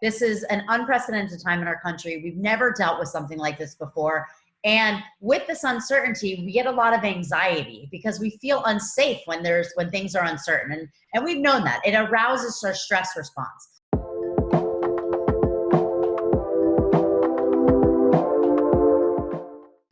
This is an unprecedented time in our country. We've never dealt with something like this before. And with this uncertainty, we get a lot of anxiety because we feel unsafe when things are uncertain. And we've known that. It arouses our stress response.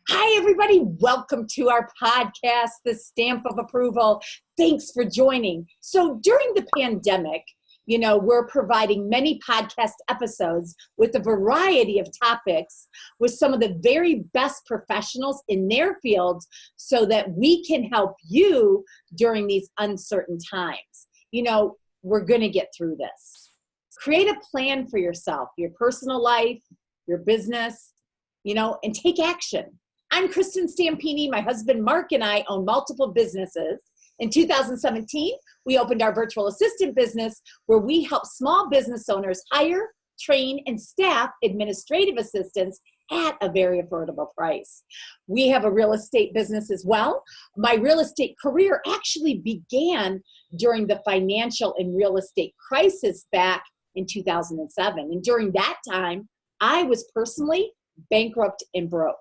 Hi, everybody. Welcome to our podcast, The Stamp of Approval. Thanks for joining. So during the pandemic, we're providing many podcast episodes with a variety of topics with some of the very best professionals in their fields so that we can help you during these uncertain times. We're going to get through this. Create a plan for yourself, your personal life, your business, and take action. I'm Kristin Stampini. My husband, Mark, and I own multiple businesses. In 2017, we opened our virtual assistant business where we help small business owners hire, train, and staff administrative assistants at a very affordable price. We have a real estate business as well. My real estate career actually began during the financial and real estate crisis back in 2007. And during that time, I was personally bankrupt and broke.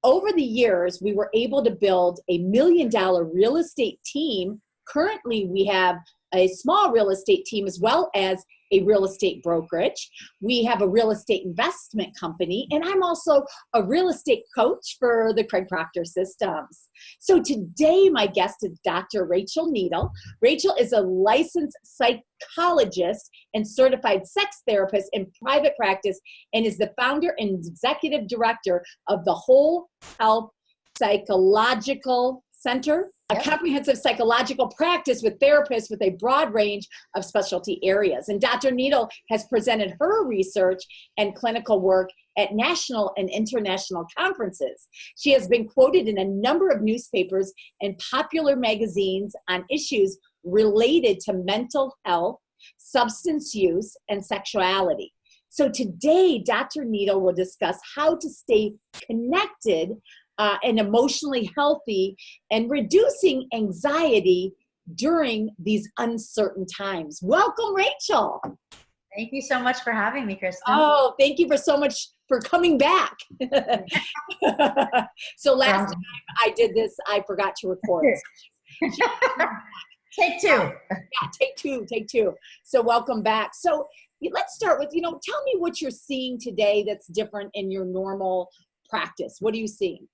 Over the years, we were able to build $1 million real estate team. Currently, we have a small real estate team as well as a real estate brokerage. We have a real estate investment company, and I'm also a real estate coach for the Craig Proctor Systems. So today, my guest is Dr. Rachel Needle. Rachel is a licensed psychologist and certified sex therapist in private practice and is the founder and executive director of the Whole Health Psychological Center, a comprehensive psychological practice with therapists with a broad range of specialty areas. And Dr. Needle has presented her research and clinical work at national and international conferences. She has been quoted in a number of newspapers and popular magazines on issues related to mental health, substance use, and sexuality. So today, Dr. Needle will discuss how to stay connected and emotionally healthy and reducing anxiety during these uncertain times. Welcome, Rachel. Thank you so much for having me, Kristin. Oh, thank you so much for coming back. So last time I did this, I forgot to record. Take two. Yeah, take two. So welcome back. So let's start with, tell me what you're seeing today that's different in your normal practice. What are you seeing?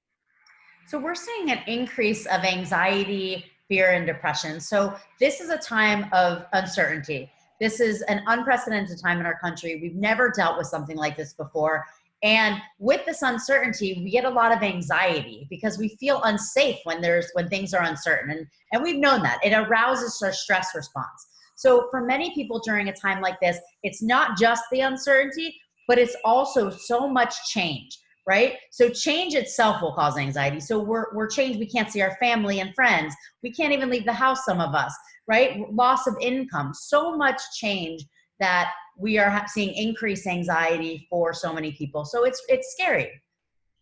So we're seeing an increase of anxiety, fear, and depression. So this is a time of uncertainty. This is an unprecedented time in our country. We've never dealt with something like this before. And with this uncertainty, we get a lot of anxiety because we feel unsafe when things are uncertain. And we've known that. It arouses our stress response. So for many people during a time like this, it's not just the uncertainty, but it's also so much change. Right? So change itself will cause anxiety. So we're changed. We can't see our family and friends. We can't even leave the house, some of us, right? Loss of income, so much change that we are seeing increased anxiety for so many people. So it's scary.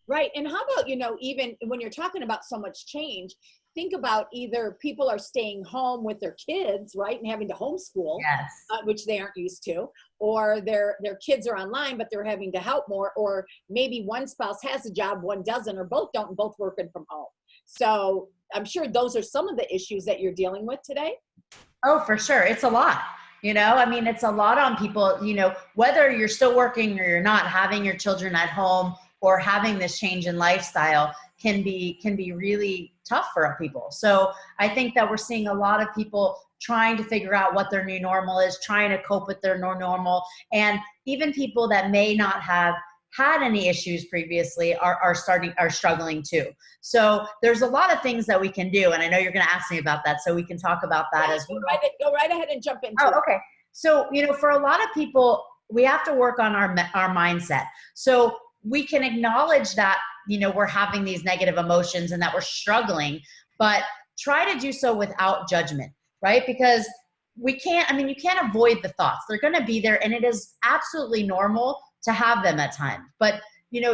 Right. And how about, even when you're talking about so much change, think about either people are staying home with their kids, right, and having to homeschool, yes. Which they aren't used to, or their kids are online, but they're having to help more, or maybe one spouse has a job, one doesn't, or both don't, and both working from home. So I'm sure those are some of the issues that you're dealing with today. Oh, for sure. It's a lot. It's a lot on people, whether you're still working or you're not, having your children at home or having this change in lifestyle can be really tough for people. So I think that we're seeing a lot of people trying to figure out what their new normal is, trying to cope with their new normal. And even people that may not have had any issues previously are struggling too. So there's a lot of things that we can do. And I know you're going to ask me about that, so we can talk about that as well. Go right ahead and jump into it. Okay. So, for a lot of people, we have to work on our mindset. So we can acknowledge that, we're having these negative emotions and that we're struggling, but try to do so without judgment, right? Because you can't avoid the thoughts. They're going to be there, and it is absolutely normal to have them at times. But,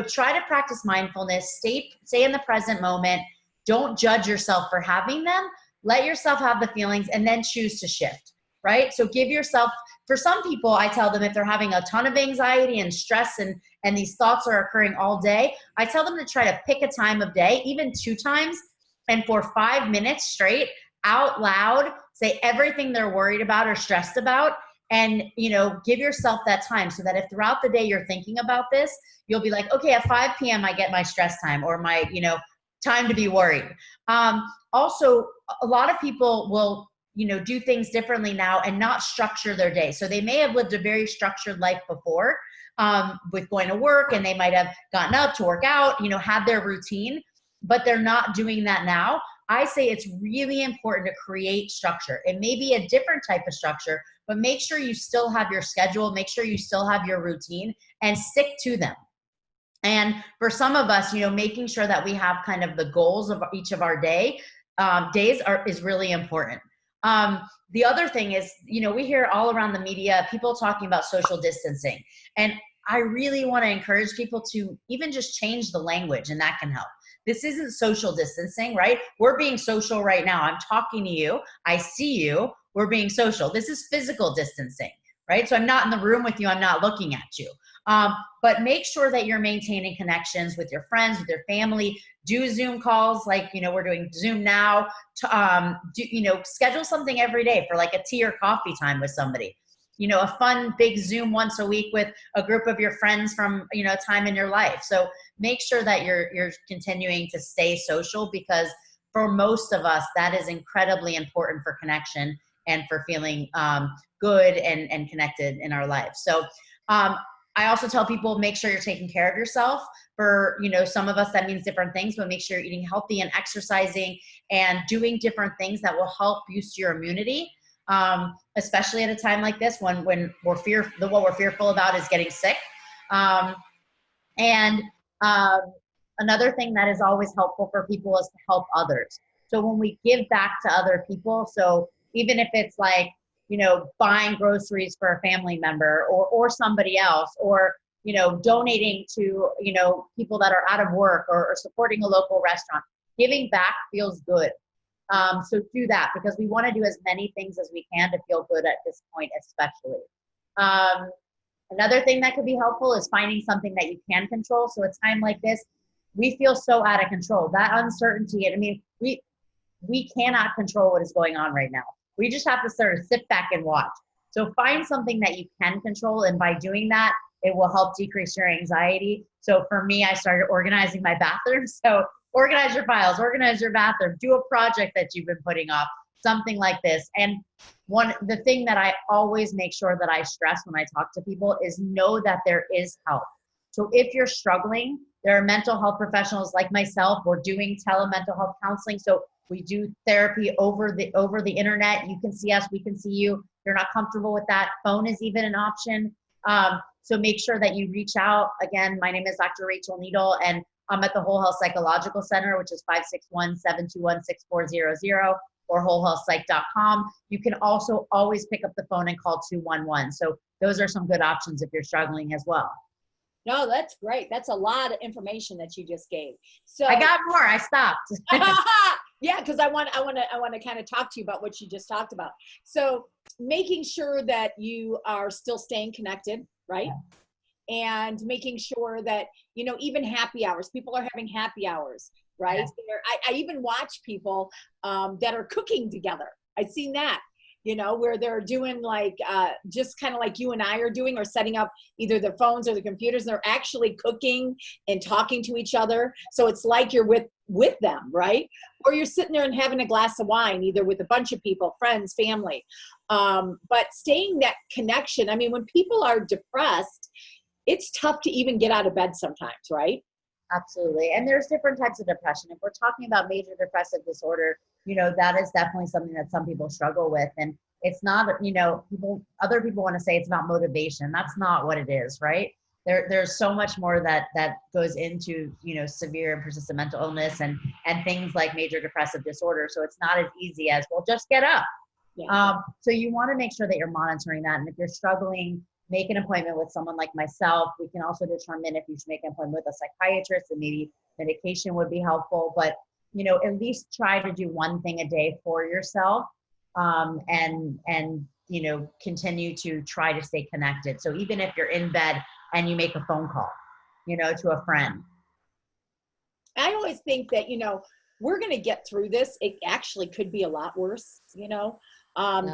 try to practice mindfulness, stay in the present moment. Don't judge yourself for having them. Let yourself have the feelings and then choose to shift. right? So give yourself, for some people, I tell them if they're having a ton of anxiety and stress and these thoughts are occurring all day, I tell them to try to pick a time of day, even 2 times, and for 5 minutes straight, out loud, say everything they're worried about or stressed about, and give yourself that time, so that if throughout the day you're thinking about this, you'll be like, okay, at 5 p.m. I get my stress time, or my time to be worried. Also, a lot of people will do things differently now and not structure their day. So they may have lived a very structured life before, with going to work, and they might have gotten up to work out, had their routine, but they're not doing that now. I say it's really important to create structure. It may be a different type of structure, but make sure you still have your schedule, make sure you still have your routine, and stick to them. And for some of us, making sure that we have kind of the goals of each of our days is really important. The other thing is, we hear all around the media, people talking about social distancing. And I really want to encourage people to even just change the language, and that can help. This isn't social distancing, right? We're being social right now. I'm talking to you. I see you. We're being social. This is physical distancing, right? So I'm not in the room with you. I'm not looking at you. But make sure that you're maintaining connections with your friends, with your family. Do Zoom calls like, we're doing Zoom now. Schedule something every day for like a tea or coffee time with somebody. A fun big Zoom once a week with a group of your friends from, a time in your life. So make sure that you're continuing to stay social, because for most of us, that is incredibly important for connection and for feeling good and connected in our life. So I also tell people, make sure you're taking care of yourself. For, some of us, that means different things, but make sure you're eating healthy and exercising and doing different things that will help boost your immunity. Especially at a time like this, when what we're fearful about is getting sick. Another thing that is always helpful for people is to help others. So when we give back to other people, so even if it's like, buying groceries for a family member or somebody else, or, donating to, people that are out of work, or supporting a local restaurant, giving back feels good. So do that, because we want to do as many things as we can to feel good at this point, especially. Another thing that could be helpful is finding something that you can control. So a time like this, we feel so out of control. That uncertainty, and I mean, we cannot control what is going on right now. We just have to sort of sit back and watch. So find something that you can control, and by doing that, it will help decrease your anxiety. So for me, I started organizing my bathroom. So organize your files, organize your bathroom, do a project that you've been putting off, something like this. And the thing that I always make sure that I stress when I talk to people is know that there is help. So if you're struggling, there are mental health professionals like myself. We're doing telemental health counseling. So we do therapy over the internet. You can see us, we can see you. If you're not comfortable with that, phone is even an option. So make sure that you reach out. Again, my name is Dr. Rachel Needle, and I'm at the Whole Health Psychological Center, which is 561-721-6400, or wholehealthpsych.com. You can also always pick up the phone and call 211. So those are some good options if you're struggling as well. No, that's great. That's a lot of information that you just gave. So I got more. I stopped. Yeah, because I want to kind of talk to you about what you just talked about. So making sure that you are still staying connected, right? Yeah. And making sure that, even happy hours, people are having happy hours, right? Yes. I even watch people that are cooking together. I've seen that, where they're doing like, just kind of like you and I are doing, or setting up either their phones or the computers, and they're actually cooking and talking to each other. So it's like you're with them, right? Or you're sitting there and having a glass of wine, either with a bunch of people, friends, family. But staying that connection. I mean, when people are depressed, it's tough to even get out of bed sometimes, right? Absolutely. And there's different types of depression. If we're talking about major depressive disorder, that is definitely something that some people struggle with. And it's not, other people want to say it's about motivation. That's not what it is, right? There's so much more that goes into, severe and persistent mental illness and things like major depressive disorder. So it's not as easy as, well, just get up. Yeah. So you want to make sure that you're monitoring that. And if you're struggling, make an appointment with someone like myself. We can also determine if you should make an appointment with a psychiatrist, and maybe medication would be helpful. But, at least try to do one thing a day for yourself, and continue to try to stay connected. So even if you're in bed and you make a phone call, to a friend. I always think that, we're going to get through this. It actually could be a lot worse, than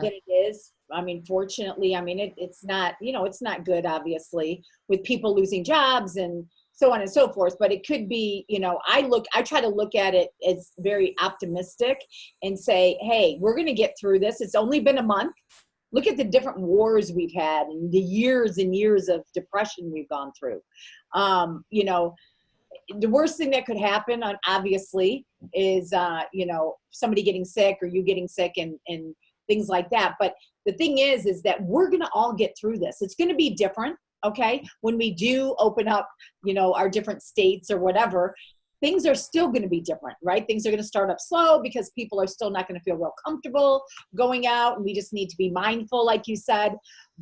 it is. I mean, fortunately, it's not, it's not good, obviously, with people losing jobs and so on and so forth, but it could be, I try to look at it as very optimistic and say, hey, we're going to get through this. It's only been a month. Look at the different wars we've had and the years and years of depression we've gone through. The worst thing that could happen, obviously, is, somebody getting sick or you getting sick and things like that. But the thing is that we're going to all get through this. It's going to be different. Okay. When we do open up, our different states or whatever, things are still going to be different, right? Things are going to start up slow because people are still not going to feel real comfortable going out. And we just need to be mindful, like you said,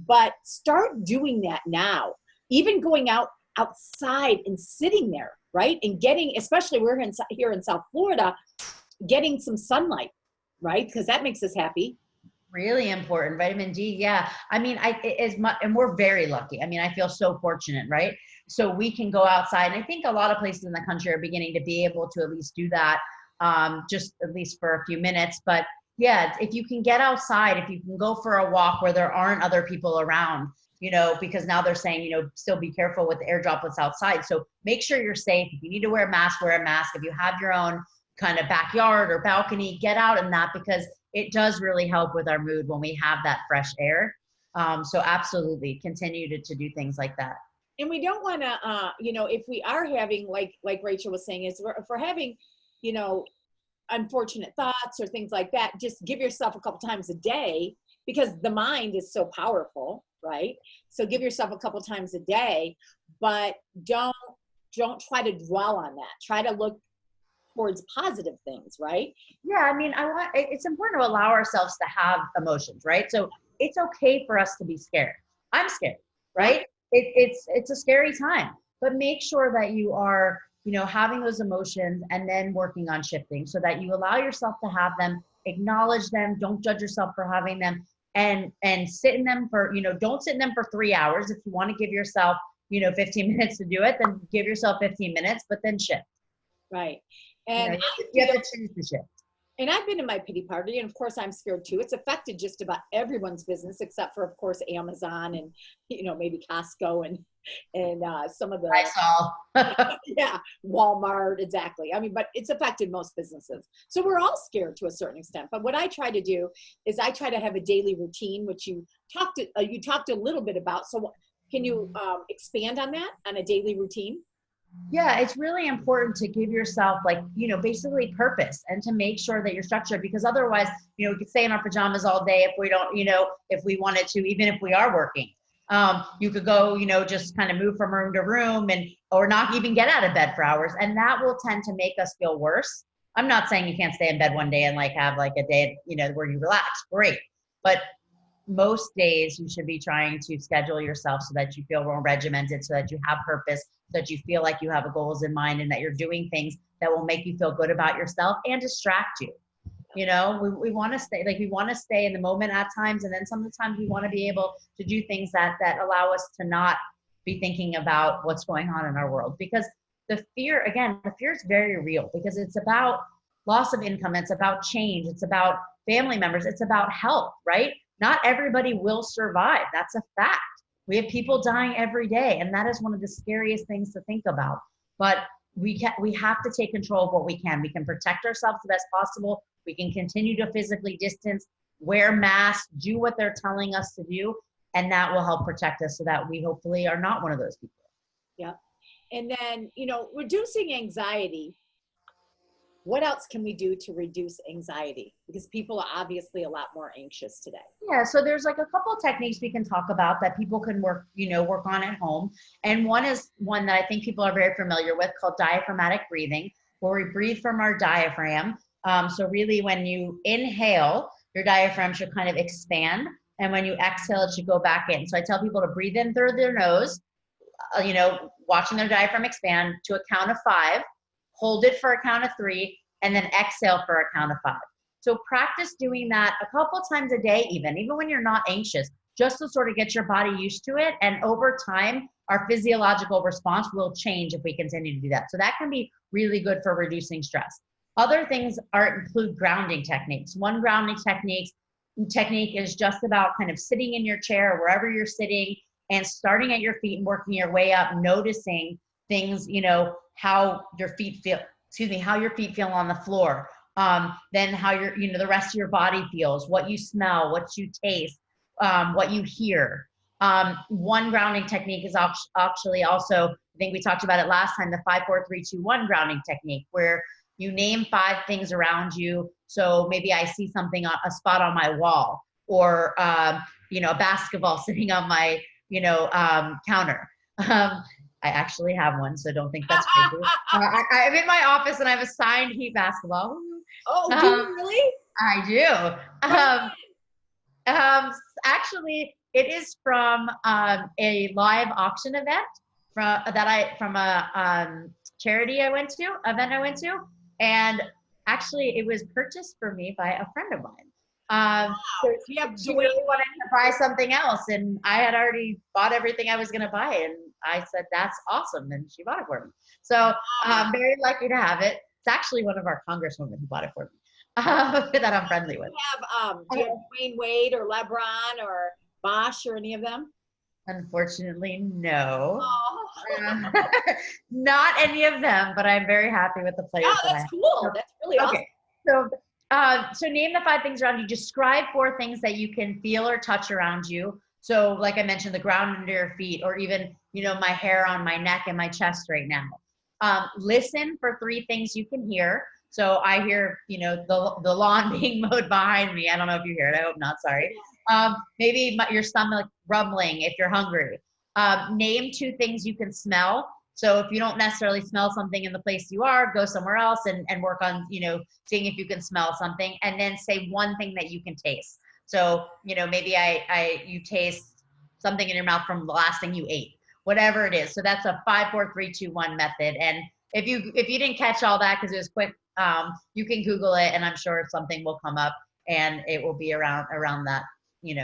but start doing that now, even going outside and sitting there, right? And getting, especially we're here in South Florida, getting some sunlight, right? Because that makes us happy. Really important. Vitamin D. Yeah. And we're very lucky. I feel so fortunate, right? So we can go outside. And I think a lot of places in the country are beginning to be able to at least do that, just at least for a few minutes. But yeah, if you can get outside, if you can go for a walk where there aren't other people around, because now they're saying, still be careful with the air droplets outside. So make sure you're safe. If you need to wear a mask, wear a mask. If you have your own kind of backyard or balcony, get out in that, because it does really help with our mood when we have that fresh air. So absolutely continue to do things like that. And we don't want to, if we are having, like Rachel was saying, if we're having, unfortunate thoughts or things like that, just give yourself a couple times a day, because the mind is so powerful, right? So give yourself a couple times a day, but don't try to dwell on that. Try to look towards positive things, right? Yeah, it's important to allow ourselves to have emotions, right? So it's okay for us to be scared. I'm scared, right? It's a scary time, but make sure that you are, having those emotions and then working on shifting so that you allow yourself to have them, acknowledge them, don't judge yourself for having them, and sit in them for, don't sit in them for 3 hours. If you want to give yourself, 15 minutes to do it, then give yourself 15 minutes, but then shift. Right. And you have to choose to shift. And I've been in my pity party, and of course I'm scared too. It's affected just about everyone's business, except for, of course, Amazon and, maybe Costco and some of the, I saw. yeah, Walmart, exactly. But it's affected most businesses. So we're all scared to a certain extent. But what I try to do is I try to have a daily routine, which you talked a little bit about. So can you expand on that, on a daily routine? Yeah, it's really important to give yourself basically purpose, and to make sure that you're structured, because otherwise, we could stay in our pajamas all day if we don't, if we wanted to, even if we are working. You could go, just kind of move from room to room or not even get out of bed for hours. And that will tend to make us feel worse. I'm not saying you can't stay in bed one day and have a day, where you relax. Great. But most days you should be trying to schedule yourself so that you feel more regimented, so that you have purpose, so that you feel like you have goals in mind, and that you're doing things that will make you feel good about yourself and distract you. We want to stay in the moment at times. And then sometimes we want to be able to do things that allow us to not be thinking about what's going on in our world, because the fear is very real, because it's about loss of income. It's about change. It's about family members. It's about health, right? Not everybody will survive. That's a fact. We have people dying every day, and that is one of the scariest things to think about. But we have to take control of what we can. We can protect ourselves the best possible. We can continue to physically distance, wear masks, do what they're telling us to do, and that will help protect us so that we hopefully are not one of those people. Yeah. And then, reducing anxiety. What else can we do to reduce anxiety? Because people are obviously a lot more anxious today. Yeah, so there's a couple of techniques we can talk about that people can work on at home. And one is one that I think people are very familiar with, called diaphragmatic breathing, where we breathe from our diaphragm. So really, when you inhale, your diaphragm should kind of expand. And when you exhale, it should go back in. So I tell people to breathe in through their nose, watching their diaphragm expand to a count of 5. Hold it for a count of 3, and then exhale for a count of 5. So practice doing that a couple times a day, even when you're not anxious, just to sort of get your body used to it. And over time, our physiological response will change if we continue to do that. So that can be really good for reducing stress. Other things include grounding techniques. One grounding technique is just about kind of sitting in your chair or wherever you're sitting and starting at your feet and working your way up, noticing things, how your feet feel, how your feet feel on the floor. Then how the rest of your body feels, what you smell, what you taste, what you hear. One grounding technique is actually also, I think we talked about it last time, the 5, 4, 3, 2, 1 grounding technique, where you name 5 things around you. So maybe I see something, a spot on my wall, or a basketball sitting on my counter. I actually have one, so don't think that's crazy. I'm in my office and I have a signed Heat basketball. Oh, do you really? I do. Actually, it is from a live auction event from a charity event I went to, and actually it was purchased for me by a friend of mine. So she really wanted to buy something else, and I had already bought everything I was going to buy, and I said, "That's awesome," and she bought it for me. So I'm very lucky to have it. It's actually one of our congresswomen who bought it for me. That I'm friendly with. Do you have Dwayne Wade or LeBron or Bosch or any of them? Unfortunately, no. Oh. Not any of them, but I'm very happy with the players. Oh, that's cool. That's really awesome. So name the 5 things around you. Describe 4 things that you can feel or touch around you. So like I mentioned, the ground under your feet, or even, my hair on my neck and my chest right now. Listen for 3 things you can hear. So I hear, the lawn being mowed behind me. I don't know if you hear it. I hope not. Sorry. Maybe your stomach rumbling if you're hungry. Name 2 things you can smell. So if you don't necessarily smell something in the place you are, go somewhere else and work on, seeing if you can smell something. And then say 1 thing that you can taste. So, maybe you taste something in your mouth from the last thing you ate, whatever it is. So that's a 5, 4, 3, 2, 1 method. And if you didn't catch all that because it was quick, you can Google it, and I'm sure something will come up, and it will be around that,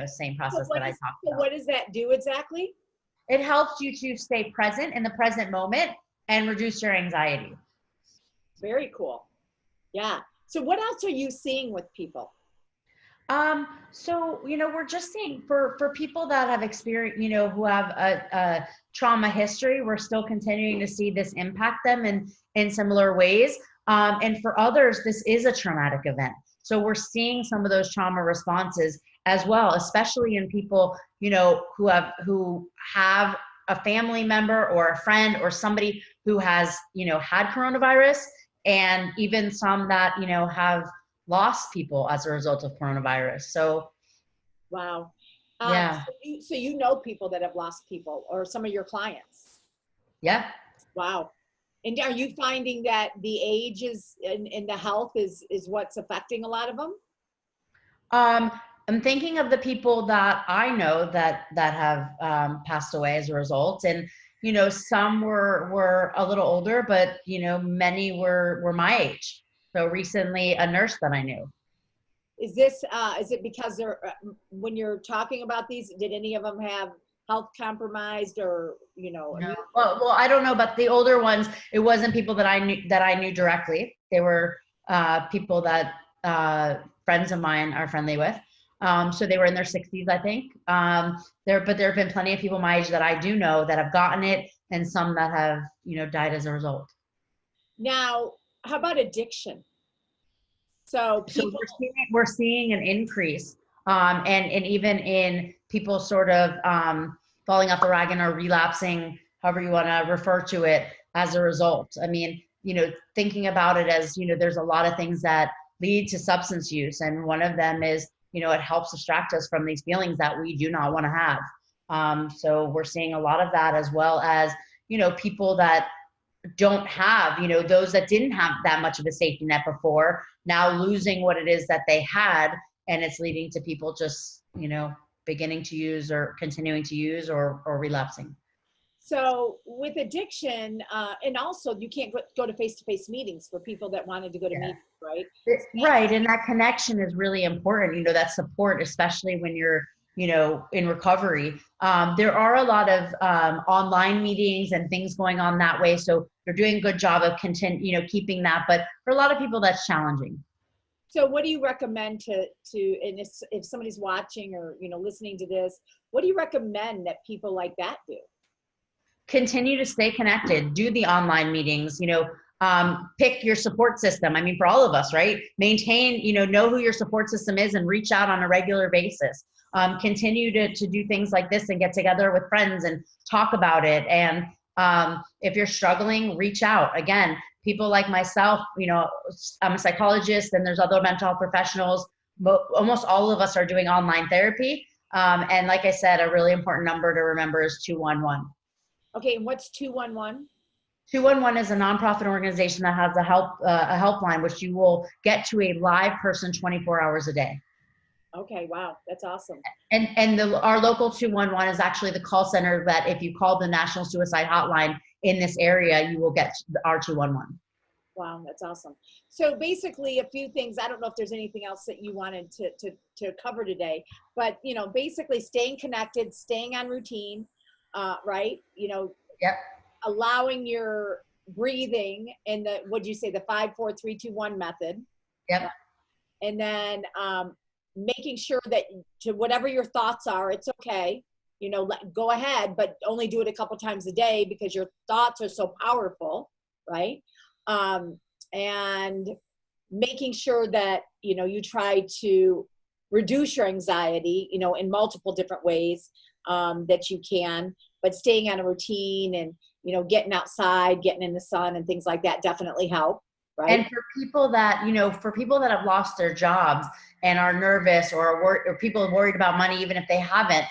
same process that I talked about. So what does that do exactly? It helps you to stay present in the present moment and reduce your anxiety. Very cool. Yeah. So what else are you seeing with people? So, we're just seeing for people that have experienced, who have a trauma history, we're still continuing to see this impact them in similar ways. And for others, this is a traumatic event. So we're seeing some of those trauma responses as well, especially in people, who have a family member or a friend or somebody who has, had coronavirus, and even some that, have lost people as a result of coronavirus. So, wow. Yeah. So you know people that have lost people, or some of your clients? Yeah. Wow. And are you finding that the age is and the health is what's affecting a lot of them? I'm thinking of the people that I know that have passed away as a result, and some were a little older, but many were my age. So recently, a nurse that I knew. Is it because they're when you're talking about these, did any of them have health compromised, or No. Well, I don't know, but the older ones, it wasn't people that I knew directly. They were people that friends of mine are friendly with. So they were in their 60s, I think. But there have been plenty of people my age that I do know that have gotten it, and some that have died as a result. Now, how about addiction? So we're seeing an increase, and even in people sort of falling off the wagon or relapsing, however you want to refer to it, as a result. I mean, thinking about it as, there's a lot of things that lead to substance use, and one of them is, it helps distract us from these feelings that we do not want to have. So we're seeing a lot of that, as well as, people that don't have, those that didn't have that much of a safety net before, now losing what it is that they had, and it's leading to people just, beginning to use or continuing to use or relapsing. So with addiction, and also you can't go to face-to-face meetings for people that wanted to go to meetings, right? Right. And that connection is really important, that support, especially when you're, in recovery. There are a lot of online meetings and things going on that way. So they're doing a good job of keeping that. But for a lot of people, that's challenging. So what do you recommend to and if somebody's watching or, listening to this, what do you recommend that people like that do? Continue to stay connected, do the online meetings, pick your support system. I mean, for all of us, right? Maintain, know who your support system is and reach out on a regular basis. Continue to do things like this and get together with friends and talk about it. And if you're struggling, reach out. Again, people like myself, I'm a psychologist and there's other mental health professionals. Almost all of us are doing online therapy. And like I said, a really important number to remember is 211. Okay, and what's 211? 211 is a nonprofit organization that has a helpline, which you will get to a live person 24 hours a day. Okay, wow, that's awesome. And our local 211 is actually the call center that if you call the National Suicide Hotline in this area, you will get our 211. Wow, that's awesome. So basically a few things, I don't know if there's anything else that you wanted to cover today, but basically staying connected, staying on routine, right? Yep. Allowing your breathing in the, what'd you say, the 5-4-3-2-1 method. Yep. And then making sure that to whatever your thoughts are, it's okay. Go ahead, but only do it a couple times a day because your thoughts are so powerful, right? And making sure that, you try to reduce your anxiety, in multiple different ways that you can, but staying on a routine and, getting outside, getting in the sun and things like that definitely help. Right. And for people that, have lost their jobs and are nervous or people are worried about money, even if they haven't,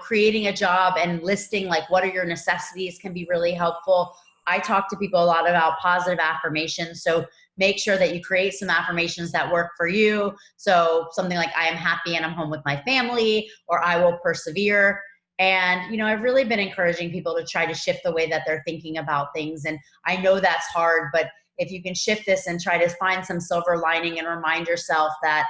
creating a job and listing like what are your necessities can be really helpful. I talk to people a lot about positive affirmations. So make sure that you create some affirmations that work for you. So something like I am happy and I'm home with my family, or I will persevere. And, I've really been encouraging people to try to shift the way that they're thinking about things. And I know that's hard, but if you can shift this and try to find some silver lining and remind yourself that,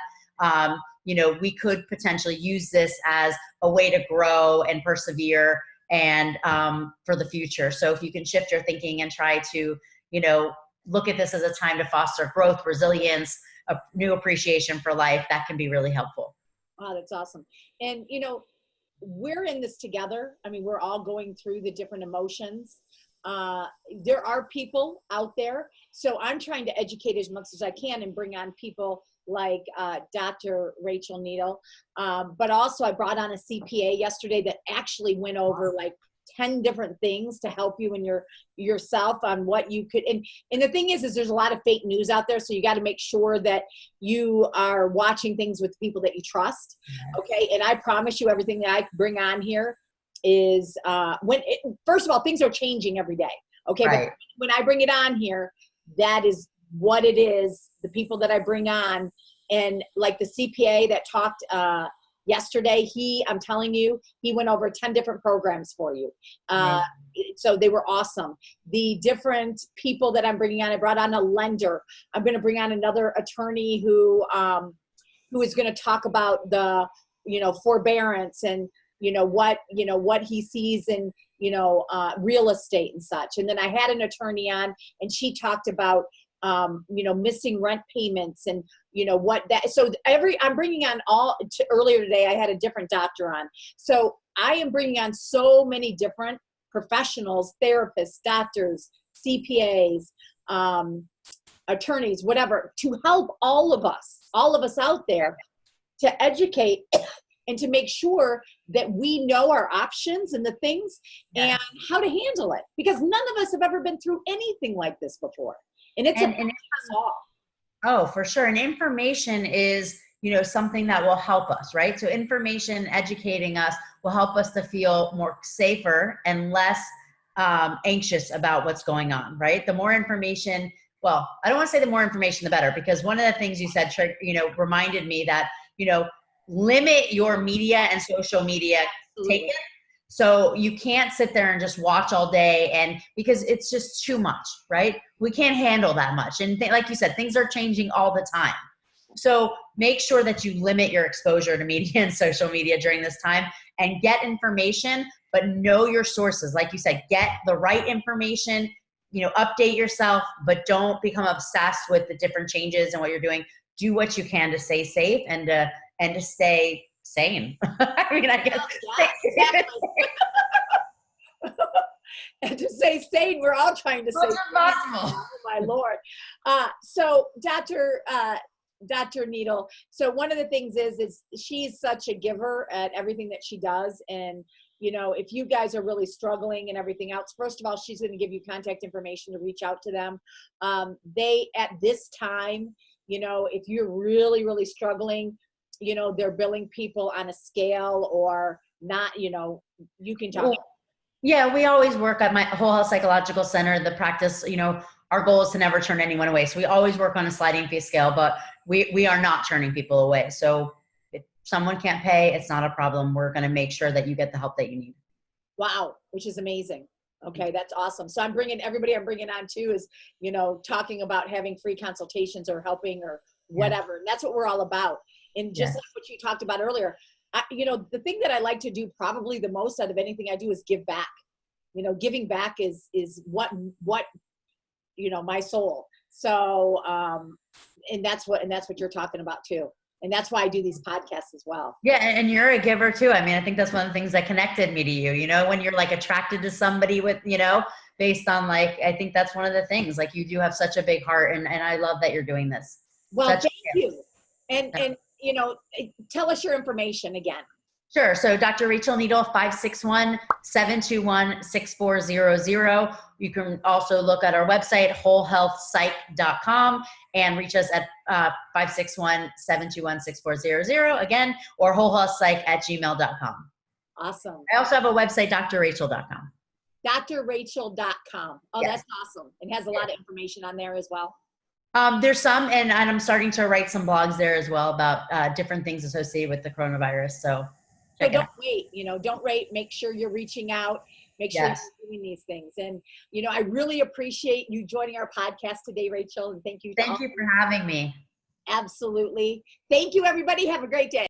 we could potentially use this as a way to grow and persevere and for the future. So if you can shift your thinking and try to, look at this as a time to foster growth, resilience, a new appreciation for life, that can be really helpful. Wow, that's awesome. And, we're in this together. I mean, we're all going through the different emotions. There are people out there. So I'm trying to educate as much as I can and bring on people like Dr. Rachel Needle. But also I brought on a CPA yesterday that actually went over like 10 different things to help you in yourself on what you could. And the thing is there's a lot of fake news out there. So you got to make sure that you are watching things with people that you trust. Okay. And I promise you everything that I bring on here is first of all, things are changing every day. Okay. Right. But when I bring it on here, that is what it is. The people that I bring on, and like the CPA that talked yesterday, I'm telling you, he went over 10 different programs for you. So they were awesome. The different people that I'm bringing on, I brought on a lender. I'm going to bring on another attorney who is going to talk about the, forbearance and, what he sees in, real estate and such. And then I had an attorney on and she talked about, missing rent payments and, I'm bringing on earlier today, I had a different doctor on. So I am bringing on so many different professionals, therapists, doctors, CPAs, attorneys, whatever, to help all of us out there to educate and to make sure that we know our options and the things and how to handle it, because none of us have ever been through anything like this before. And it's Oh, for sure. And information is, something that will help us, right? So information, educating us will help us to feel more safer and less anxious about what's going on, right? The more information, well, I don't want to say the more information, the better, because one of the things you said, reminded me that, limit your media and social media. Take it. So you can't sit there and just watch all day, and because it's just too much, right? We can't handle that much. And like you said, things are changing all the time. So make sure that you limit your exposure to media and social media during this time, and get information, but know your sources. Like you said, get the right information, update yourself, but don't become obsessed with the different changes and what you're doing. Do what you can to stay safe and to stay sane. I mean, I guess. Yeah, exactly. And to stay sane, we're all trying to stay sane. Possible. Oh, my Lord. So Dr. Needle, so one of the things is she's such a giver at everything that she does. And, if you guys are really struggling and everything else, first of all, she's going to give you contact information to reach out to them. They, at this time, if you're really, really struggling, they're billing people on a scale or not, you can talk. Yeah, we always work at my Whole Health Psychological Center, the practice, our goal is to never turn anyone away. So we always work on a sliding fee scale, but we are not turning people away. So if someone can't pay, it's not a problem. We're going to make sure that you get the help that you need. Wow, which is amazing. Okay, that's awesome. So I'm bringing on too is, talking about having free consultations or helping or whatever. And that's what we're all about. And just like what you talked about earlier, the thing that I like to do probably the most out of anything I do is give back. Giving back is what my soul. So, and that's what you're talking about too. And that's why I do these podcasts as well. Yeah. And you're a giver too. I mean, I think that's one of the things that connected me to you, when you're like attracted to somebody with, based on I think that's one of the things, like you do have such a big heart, and I love that you're doing this. Well, thank you. And tell us your information again. Sure. So Dr. Rachel Needle, 561-721-6400. You can also look at our website, wholehealthpsych.com, and reach us at 561-721-6400 again, or wholehealthpsych@gmail.com. Awesome. I also have a website, drrachel.com. drrachel.com. Oh, yes. That's awesome. It has a lot of information on there as well. There's some, and I'm starting to write some blogs there as well about different things associated with the coronavirus. So don't wait, don't wait. Make sure you're reaching out. Make sure you're doing these things. And, I really appreciate you joining our podcast today, Rachel. And thank you. Thank you for having me. Absolutely. Thank you, everybody. Have a great day.